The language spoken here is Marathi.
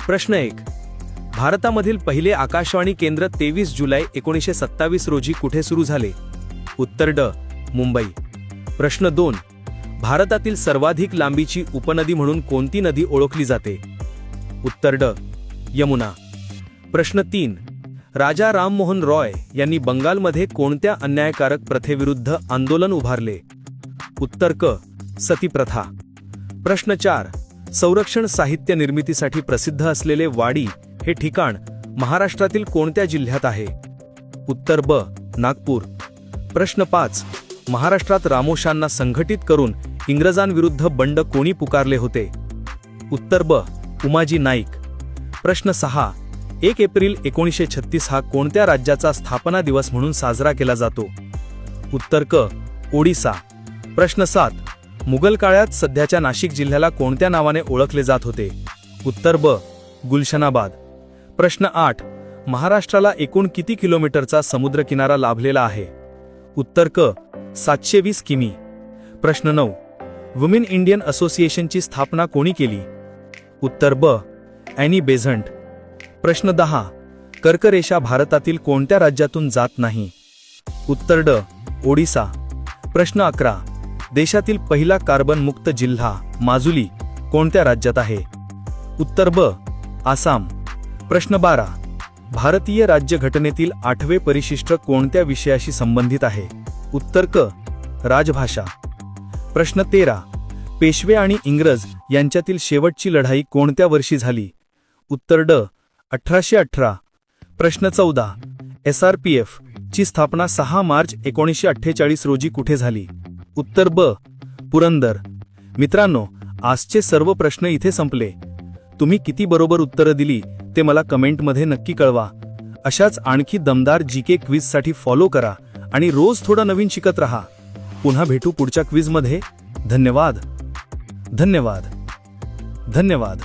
प्रश्न 1. भारतामधील पहिले आकाशवाणी केंद्र 23 जुलै 1927 रोजी कुठे सुरू झाले? उत्तर ड. मुंबई. प्रश्न 2. भारतातील सर्वाधिक लांबीची उपनदी म्हणून कोणती नदी ओळखली जाते? उत्तर ड. यमुना. प्रश्न 3. राजा राममोहन रॉय यांनी बंगालमध्ये कोणत्या अन्यायकारक प्रथेविरुद्ध आंदोलन उभारले? उत्तर क. सती प्रथा. प्रश्न 4. संरक्षण साहित्य निर्मितीसाठी प्रसिद्ध असलेले वाडी हे ठिकाण महाराष्ट्रातील कोणत्या जिल्ह्यात आहे? उत्तर ब. नागपूर. प्रश्न 5. महाराष्ट्रात रामोशांना संघटित करून इंग्रजांविरुद्ध बंड कोणी पुकारले होते? उत्तर ब. उमाजी नाईक. प्रश्न 6. 1 एप्रिल 1936 हा कोणत्या राज्याचा स्थापना दिवस म्हणून साजरा केला जातो? उत्तर क. ओडिसा. प्रश्न 7. मुघल काळात सध्याच्या नाशिक जिल्ह्याला कोणत्या नावाने ओळखले जात होते? उत्तर ब. गुलशनाबाद. प्रश्न 8. महाराष्ट्राला एकूण किती किलोमीटरचा समुद्रकिनारा लाभलेला आहे? उत्तर क. 720 किमी. प्रश्न 9. वुमेन इंडियन असोसिएशनची स्थापना कोणी केली? उत्तर ब. Annie Besant. प्रश्न 10. कर्करेषा भारतातील कोणत्या राज्यातून जात नाही? उत्तर ड. ओडिसा. प्रश्न 11. देशातील पहिला कार्बन मुक्त जिल्हा माजुली कोणत्या राज्यात आहे? उत्तर ब. आसाम. प्रश्न 12. भारतीय राज्यघटनेतील 8वे परिशिष्ट कोणत्या विषयाशी संबंधित आहे? उत्तर क. राजभाषा. प्रश्न 13. पेशवे आणि इंग्रज यांच्यातील शेवटची लढाई कोणत्या वर्षी झाली? उत्तर ड. 1818. प्रश्न 14. SRPF ची स्थापना 6 मार्च 1948 रोजी कुठे झाली? उत्तर ब. पुरंदर. मित्रांनो, आजचे सर्व प्रश्न इथे संपले. तुम्ही किती बरोबर उत्तरं दिली ते मला कमेंटमध्ये नक्की कळवा. अशाच आणखी दमदार जीके क्विजसाठी फॉलो करा आणि रोज थोडं नवीन शिकत रहा. पुन्हा भेटू पुढच्या क्विजमध्ये. धन्यवाद. धन्यवाद. धन्यवाद.